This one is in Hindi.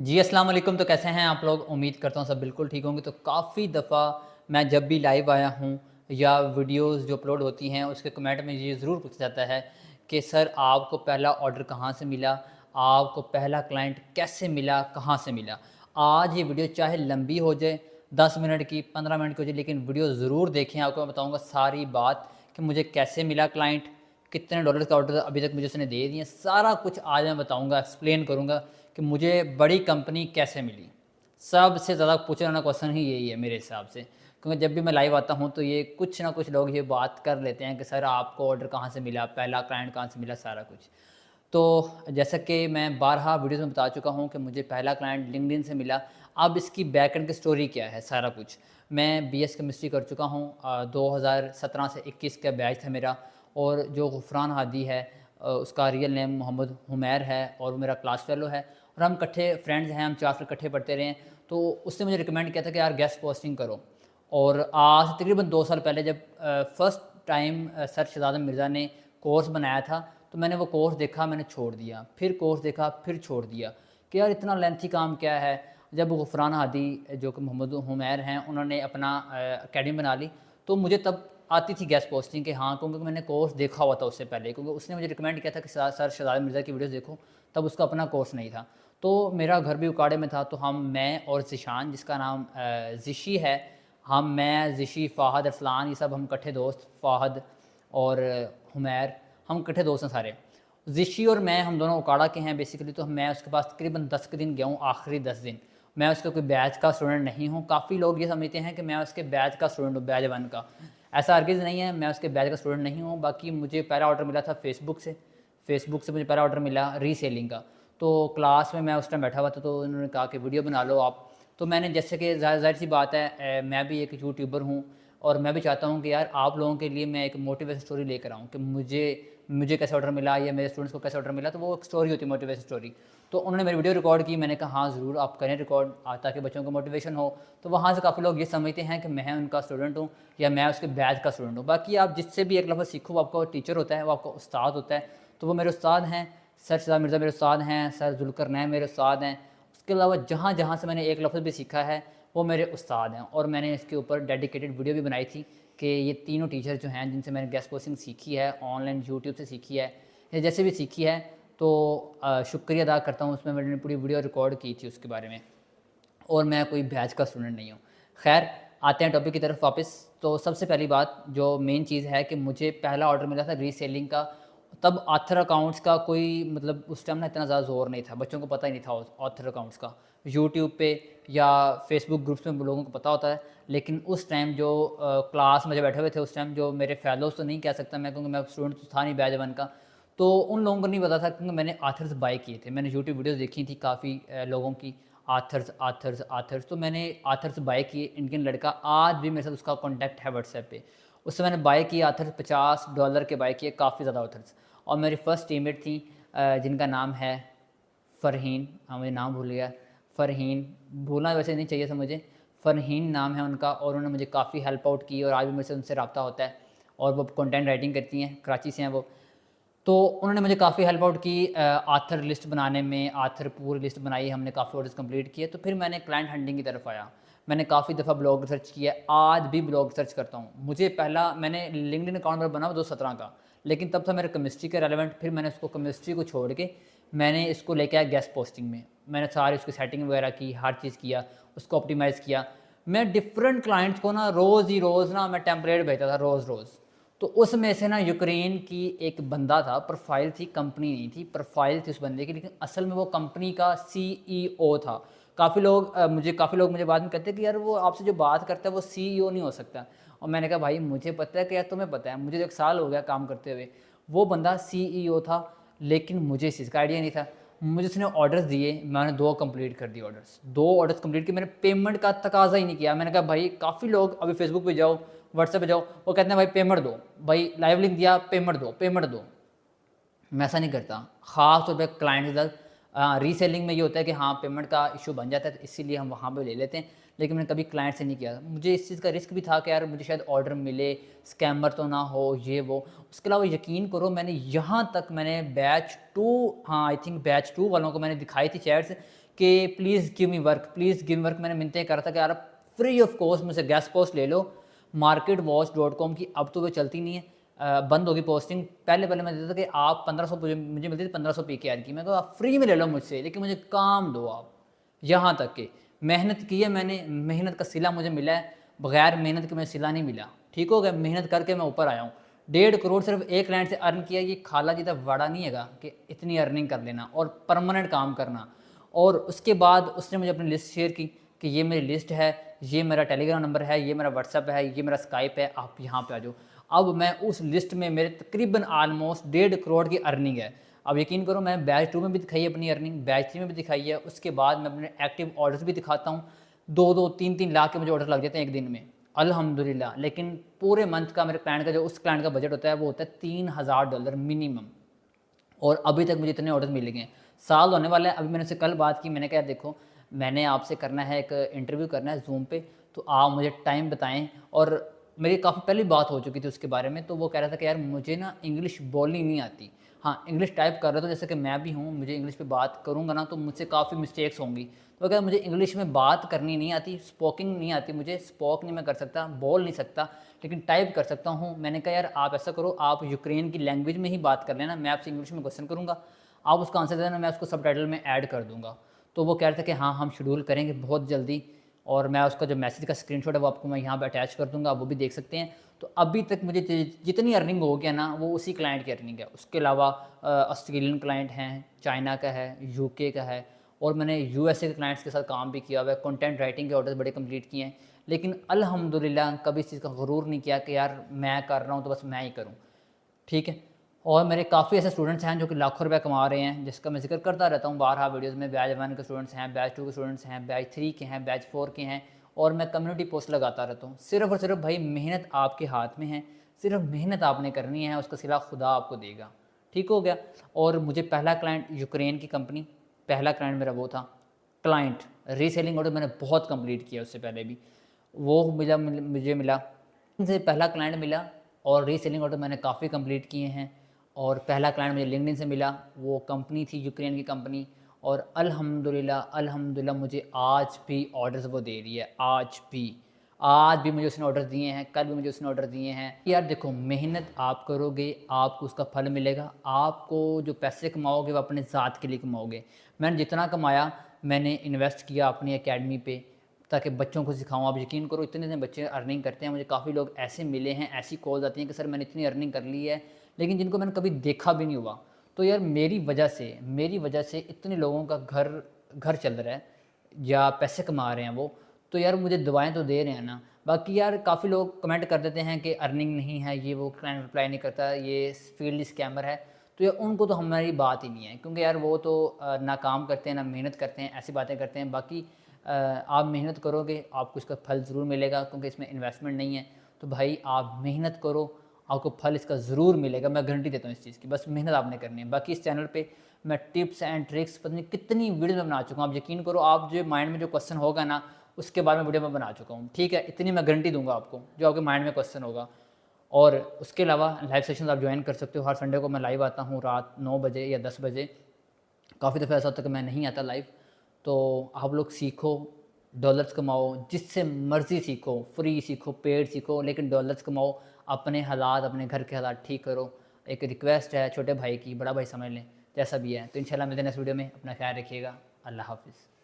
जी, अस्सलाम वालेकुम। तो कैसे हैं आप लोग? उम्मीद करता हूँ सब बिल्कुल ठीक होंगे। तो काफ़ी दफ़ा मैं जब भी लाइव आया हूँ या वीडियोज़ जो अपलोड होती हैं उसके कमेंट में ये ज़रूर पूछा जाता है कि सर आपको पहला ऑर्डर कहाँ से मिला? आपको पहला क्लाइंट कैसे मिला? कहाँ से मिला? आज ये वीडियो चाहे लंबी हो जाए 10 मिनट की, 15 मिनट की हो जाए, लेकिन वीडियो ज़रूर देखें। आपको मैं बताऊँगा सारी बात कि मुझे कैसे मिला क्लाइंट, कितने डॉलर का ऑर्डर अभी तक मुझे उसने दे दिए, सारा कुछ आज मैं बताऊँगा, एक्सप्लेन करूँगा कि मुझे बड़ी कंपनी कैसे मिली। सबसे ज़्यादा पूछने वाला क्वेश्चन ही यही है मेरे हिसाब से, क्योंकि जब भी मैं लाइव आता हूँ तो ये कुछ ना कुछ लोग ये बात कर लेते हैं कि सर आपको ऑर्डर कहाँ से मिला, पहला क्लाइंट कहाँ से मिला, सारा कुछ। तो जैसा कि मैं बारहा वीडियोज़ में बता चुका हूँ कि मुझे पहला क्लाइंट लिंक्डइन से मिला। अब इसकी बैकएंड की स्टोरी क्या है, सारा कुछ। मैं बीएस केमिस्ट्री कर चुका हूँ। 2017 से 21 का बैच था मेरा, और जो गुफरान हादी है उसका रियल नेम मोहम्मद हुमैर है और वो मेरा क्लास फेलो है, और हम इकट्ठे फ्रेंड्स हैं, हम 4 साल इकट्ठे पढ़ते रहे हैं। तो उसने मुझे रिकमेंड किया था कि यार गेस्ट पोस्टिंग करो। और आज से तकरीबन 2 साल पहले जब first time sir Shahzad Mirza ने कोर्स बनाया था, तो मैंने वो कोर्स देखा, मैंने छोड़ दिया। फिर कोर्स देखा, फिर छोड़ दिया कि यार इतना लेंथी काम क्या है। जब गुफरान हादी जो कि मोहम्मद हुमैर हैं उन्होंने अपना अकेडमी बना ली, तो मुझे तब आती थी गेस्ट पोस्टिंग कि हाँ, क्योंकि मैंने कोर्स देखा हुआ था उससे पहले, क्योंकि उसने मुझे रिकमेंड किया था कि सर शहजाद मिर्ज़ा की वीडियोस देखो। तब उसका अपना कोर्स नहीं था। तो मेरा घर भी उकाड़े में था, तो मैं और ज़िशान, जिसका नाम ज़िशी है, मैं ज़िशी, फ़ाहद, अरसलान, ये सब हम इकट्ठे दोस्त, फ़ाहद और हुमैर, हम इकट्ठे दोस्त हैं सारे। ज़िशी और मैं, हम दोनों उकाड़ा के हैं बेसिकली। तो मैं उसके पास तकरीबन 10 के दिन गया हूँ, आखिरी 10 दिन। मैं उसका कोई बैच का स्टूडेंट नहीं हूँ। काफ़ी लोग ये समझते हैं कि मैं उसके बैच का स्टूडेंट हूँ, बैच 1 का। ऐसा हरगिज़ नहीं है, मैं उसके बैच का स्टूडेंट नहीं हूँ। बाकी मुझे पहला ऑर्डर मिला था फेसबुक से मुझे पहला ऑर्डर मिला रीसेलिंग का। तो क्लास में मैं उस टाइम बैठा हुआ था, तो उन्होंने कहा कि वीडियो बना लो आप। तो मैंने, जैसे कि ज़ाहिर सी बात है, मैं भी एक यूट्यूबर हूँ, और मैं भी चाहता हूँ कि यार आप लोगों के लिए मैं एक मोटिवेशन स्टोरी लेकर आऊँ कि मुझे मुझे कैसे ऑर्डर मिला या मेरे स्टूडेंट्स को कैसे ऑर्डर मिला। तो वो एक स्टोरी होती है, मोटिवेशन स्टोरी। तो उन्होंने मेरी वीडियो रिकॉर्ड की, मैंने कहा हाँ ज़रूर आप करें रिकॉर्ड, ताकि बच्चों को मोटिवेशन हो। तो वहाँ से काफ़ी लोग ये समझते हैं कि मैं उनका स्टूडेंट हूँ या मैं उसके बैच का स्टूडेंट हूँ। बाकी आप जिससे भी एक लफ्ज़ सीखो, वो आपका टीचर होता है, वो आपका उस्ताद होता है। तो वो मेरे उस्ताद हैं, सर शहजाद मिर्ज़ा मेरे उस्ताद हैं, सर ज़ुल्करनैन मेरे उस्ताद हैं। उसके अलावा जहाँ जहाँ से मैंने एक लफ्ज़ भी सीखा है वो मेरे उस्ताद हैं। और मैंने इसके ऊपर डेडिकेटेड वीडियो भी बनाई थी कि ये तीनों टीचर जो हैं, जिनसे मैंने गेस्ट पोस्टिंग सीखी है, ऑनलाइन यूट्यूब से सीखी है या जैसे भी सीखी है, तो शुक्रिया अदा करता हूँ। उसमें मैंने पूरी वीडियो रिकॉर्ड की थी उसके बारे में। और मैं कोई बैच का स्टूडेंट नहीं हूँ। खैर, आते हैं टॉपिक की तरफ वापस। तो सबसे पहली बात जो मेन चीज़ है कि मुझे पहला ऑर्डर मिला था रीसेलिंग का। तब ऑथर अकाउंट्स का कोई मतलब उस टाइम ना इतना ज़्यादा ज़ोर नहीं था, बच्चों को पता ही नहीं था ऑथर अकाउंट्स का। यूट्यूब पे या फेसबुक ग्रुप्स में लोगों को पता होता है, लेकिन उस टाइम जो क्लास में जो बैठे हुए थे उस टाइम, जो मेरे फेलोज़ तो नहीं कह सकता मैं, क्योंकि मैं स्टूडेंट तो था नहीं बैच 1 का। तो उन लोगों को नहीं पता था, क्योंकि मैंने ऑथर्स बाय किए थे। मैंने यूट्यूब वीडियोज़ देखी थी काफ़ी लोगों की, आथर्स आथर्स आथर्स। तो मैंने आथर्स बाय किए। इंडियन लड़का, आज भी मेरे साथ उसका कॉन्टैक्ट है व्हाट्सएप पे। उससे मैंने बाय किए आथर्स, $50 के बाय किए, काफ़ी ज़्यादा आथर्स। और मेरी फ़र्स्ट टीममेट थी जिनका नाम है फ़रहीन। हाँ, मुझे नाम भूल गया। फ़रहीन, भूलना वैसे नहीं चाहिए था मुझे। फ़रहीन नाम है उनका, और उन्होंने मुझे काफ़ी हेल्प आउट की, और आज भी मेरे से उनसे रब्ता होता है। और वो कंटेंट राइटिंग करती हैं, कराची से हैं वो। तो उन्होंने मुझे काफ़ी हेल्प आउट की आथर लिस्ट बनाने में। आथर पूरी लिस्ट बनाई, हमने काफ़ी ऑर्डर्स कंप्लीट किए। तो फिर मैंने क्लाइंट हंटिंग की तरफ आया। मैंने काफ़ी दफ़ा ब्लॉग रिसर्च किया, आज भी ब्लॉग रिसर्च करता हूँ। मुझे पहला, मैंने लिंक्डइन अकाउंट बना 2017 का, लेकिन तब था मेरा केमिस्ट्री का रेलेवेंट। फिर मैंने उसको, केमिस्ट्री को छोड़ के मैंने इसको लेके आया गेस्ट पोस्टिंग में। मैंने सारी उसकी सेटिंग वगैरह की, हर चीज़ किया, उसको ऑप्टिमाइज़ किया। मैं डिफरेंट क्लाइंट्स को ना रोज़ ही रोज़ ना मैं टेम्पलेट भेजता था, रोज़ रोज़। तो उसमें से ना यूक्रेन की एक बंदा था, प्रोफाइल थी, कंपनी नहीं थी, प्रोफाइल थी उस बंदे की, लेकिन असल में वो कंपनी का सीईओ था। काफ़ी लोग मुझे बाद में कहते हैं कि यार वो आपसे जो बात करता है वो सीईओ नहीं हो सकता। और मैंने कहा भाई मुझे पता है कि यार तुम्हें पता है, मुझे तो 1 साल हो गया काम करते हुए। वो बंदा सीईओ था, लेकिन मुझे इस चीज़ का आइडिया नहीं था। मुझे उसने ऑर्डर्स दिए, मैंने 2 कंप्लीट कर दिए ऑर्डर्स। 2 ऑर्डर्स कंप्लीट किए, मैंने पेमेंट का तकाज़ा ही नहीं किया। मैंने कहा भाई, काफ़ी लोग अभी फेसबुक पे जाओ, व्हाट्सएप पे जाओ, वो कहते हैं भाई पेमेंट दो, भाई लाइव लिंक दिया, पेमेंट दो, पेमेंट दो। मैं ऐसा नहीं करता, ख़ास तौर पे क्लाइंट के साथ। रीसेलिंग में ये होता है कि हाँ, पेमेंट का इशू बन जाता है, तो इसीलिए हम वहाँ पे ले लेते हैं। लेकिन मैंने कभी क्लाइंट से नहीं किया। मुझे इस चीज़ का रिस्क भी था कि यार मुझे शायद ऑर्डर मिले, स्कैमर तो ना हो, ये वो। उसके अलावा यकीन करो, मैंने यहाँ तक मैंने बैच 2, हाँ आई थिंक बैच 2 वालों को मैंने दिखाई थी चैट्स कि please give me work, please give me work. मैंने मिन्नतें करा था कि यार फ्री ऑफ कॉस्ट मुझसे गेस्ट पोस्ट ले लो। marketwatch.com की अब तो वो चलती नहीं है, बंद होगी पोस्टिंग। पहले पहले मैं देता था कि आप 1500 मुझे मिलती थी 1500 PKR की। मैं कहा आप फ्री में ले लो मुझसे, लेकिन मुझे काम दो आप। यहाँ तक कि मेहनत की है मैंने, मेहनत का सिला मुझे मिला है, बगैर मेहनत के मुझे सिला नहीं मिला। ठीक हो गया, मेहनत करके मैं ऊपर आया हूँ। 1.5 करोड़ सिर्फ एक क्लाइंट से अर्न किया। ये खाला जी तक वाड़ा नहीं है कि इतनी अर्निंग कर लेना और परमानेंट काम करना। और उसके बाद उसने मुझे अपनी लिस्ट शेयर की कि ये मेरी लिस्ट है, ये मेरा टेलीग्राम नंबर है, ये मेरा व्हाट्सअप है, ये मेरा स्काइप है, आप यहाँ पे आ जाओ। अब मैं उस लिस्ट में मेरे तकरीबन ऑलमोस्ट 1.5 करोड़ की अर्निंग है। अब यकीन करो, मैं बैच 2 में भी दिखाई है अपनी अर्निंग, बैच 3 में भी दिखाई है। उसके बाद मैं अपने एक्टिव ऑर्डर्स भी दिखाता हूँ। 2-2, 3-3 लाख के मुझे ऑर्डर लग जाते हैं एक दिन में, अल्हम्दुलिल्लाह। लेकिन पूरे मंथ का मेरे क्लाइंट का जो उस क्लाइंट का बजट होता है वो होता है $3000 मिनिमम। और अभी तक मुझे इतने ऑर्डर्स मिल गए हैं। साल होने वाला है। अभी मैंने उससे कल बात की, मैंने कहा देखो मैंने आपसे करना है एक इंटरव्यू करना है ज़ूम पे, तो आप मुझे टाइम बताएं। और मेरी काफ़ी पहले बात हो चुकी थी उसके बारे में, तो वो कह रहा था कि यार मुझे ना इंग्लिश बोलनी नहीं आती। हाँ, इंग्लिश टाइप कर रहा था जैसे कि मैं भी हूँ, मुझे इंग्लिश पे बात करूँगा ना तो मुझसे काफ़ी मिस्टेक्स होंगी। तो क्या मुझे इंग्लिश में बात करनी नहीं आती, स्पोकिंग नहीं आती मुझे, स्पोक नहीं मैं कर सकता, बोल नहीं सकता, लेकिन टाइप कर सकता हूँ। मैंने कहा यार आप ऐसा करो, आप यूक्रेन की लैंग्वेज में ही बात कर लेना, मैं आपसे इंग्लिश में क्वेश्चन करूँगा, आप उसका आंसर देना, मैं उसको सबटाइटल में ऐड कर दूँगा। तो वो कह रहे थे कि हाँ हम शेड्यूल करेंगे बहुत जल्दी, और मैं उसका जो मैसेज का स्क्रीनशॉट है वो आपको मैं यहाँ पे अटैच कर दूँगा, आप वो भी देख सकते हैं। तो अभी तक मुझे जितनी अर्निंग हो गया ना वो उसी क्लाइंट की अर्निंग है। उसके अलावा ऑस्ट्रेलियन क्लाइंट हैं, चाइना का है, यूके का है, और मैंने यूएसए के क्लाइंट्स के साथ काम भी किया हुआ है, कंटेंट राइटिंग के ऑर्डर्स बड़े कंप्लीट किए हैं। लेकिन अल्हम्दुलिल्लाह कभी इस चीज़ का गुरूर नहीं किया कि यार मैं कर रहा हूँ तो बस मैं ही करूँ। ठीक है। और मेरे काफ़ी ऐसे स्टूडेंट्स हैं जो कि लाखों रुपए कमा रहे हैं, जिसका मैं जिक्र करता रहता हूँ बारहा वीडियोज़ में। बैच 1 के स्टूडेंट्स हैं, बैच 2 के स्टूडेंट्स हैं, बैच 3 के हैं, बैच 4 के हैं, और मैं कम्युनिटी पोस्ट लगाता रहता हूँ। सिर्फ़ और सिर्फ भाई मेहनत आपके हाथ में है, सिर्फ मेहनत आपने करनी है, उसका सिला खुदा आपको देगा। ठीक हो गया। और मुझे पहला क्लाइंट यूक्रेन की कंपनी, पहला क्लाइंट मेरा वो था। क्लाइंट रीसेलिंग ऑर्डर मैंने बहुत कंप्लीट किया उससे पहले भी, वो मुझे मिला, से पहला क्लाइंट मिला। और रीसेलिंग ऑर्डर मैंने काफ़ी कंप्लीट किए हैं। और पहला क्लाइंट मुझे लिंक्डइन से मिला, वो कंपनी थी यूक्रेन की कंपनी। और अल्हम्दुलिल्लाह अल्हम्दुलिल्लाह मुझे आज भी ऑर्डर्स वो दे रही है, आज भी मुझे उसने ऑर्डर दिए हैं, कल भी मुझे उसने ऑर्डर दिए हैं। यार देखो मेहनत आप करोगे आपको उसका फल मिलेगा। आपको जो पैसे कमाओगे वो अपने ज़ात के लिए कमाओगे। मैंने जितना कमाया मैंने इन्वेस्ट किया अपनी एकेडमी पे, ताकि बच्चों को सिखाऊं। आप यकीन करो इतने इतने बच्चे अर्निंग करते हैं। मुझे काफ़ी लोग ऐसे मिले हैं, ऐसी कॉल्स आती हैं कि सर मैंने इतनी अर्निंग कर ली है, लेकिन जिनको मैंने कभी देखा भी नहीं हुआ। तो यार मेरी वजह से इतने लोगों का घर चल रहा है या पैसे कमा रहे हैं वो। तो यार मुझे दुआएं तो दे रहे हैं ना। बाकी यार काफ़ी लोग कमेंट कर देते हैं कि अर्निंग नहीं है, ये वो क्लाइंट रिप्लाई नहीं करता, ये फील्ड स्कैमर है। तो यार उनको तो हमारी बात ही नहीं है, क्योंकि यार वो तो ना काम करते हैं ना मेहनत करते हैं, ऐसी बातें करते हैं। बाकी आप मेहनत करोगे आपको इसका फल ज़रूर मिलेगा, क्योंकि इसमें इन्वेस्टमेंट नहीं है। तो भाई आप मेहनत करो, आपको फल इसका ज़रूर मिलेगा, मैं गारंटी देता हूँ इस चीज़ की। बस मेहनत आपने करनी है। बाकी इस चैनल पे मैं टिप्स एंड ट्रिक्स पता नहीं कितनी वीडियो में बना चुका हूँ। आप यकीन करो, आप जो माइंड में जो क्वेश्चन होगा ना उसके बारे में वीडियो में बना चुका हूँ। ठीक है, इतनी मैं गारंटी दूंगा आपको, जो आपके माइंड में क्वेश्चन होगा। और उसके अलावा लाइव सेशन आप ज्वाइन कर सकते हो। हर संडे को मैं लाइव आता हूँ रात 9 बजे या 10 बजे। काफ़ी दफ़ा ऐसा होता है कि मैं नहीं आता लाइव। तो आप लोग सीखो, डॉलर्स कमाओ, जिससे मर्ज़ी सीखो, फ्री सीखो, पेड सीखो, लेकिन डॉलर्स कमाओ। अपने हालात, अपने घर के हालात ठीक करो। एक रिक्वेस्ट है छोटे भाई की, बड़ा भाई समझ लें, जैसा भी है। तो इंशाल्लाह मिलते हैं नेक्स्ट वीडियो में। अपना ख्याल रखिएगा। अल्लाह हाफ़िज़।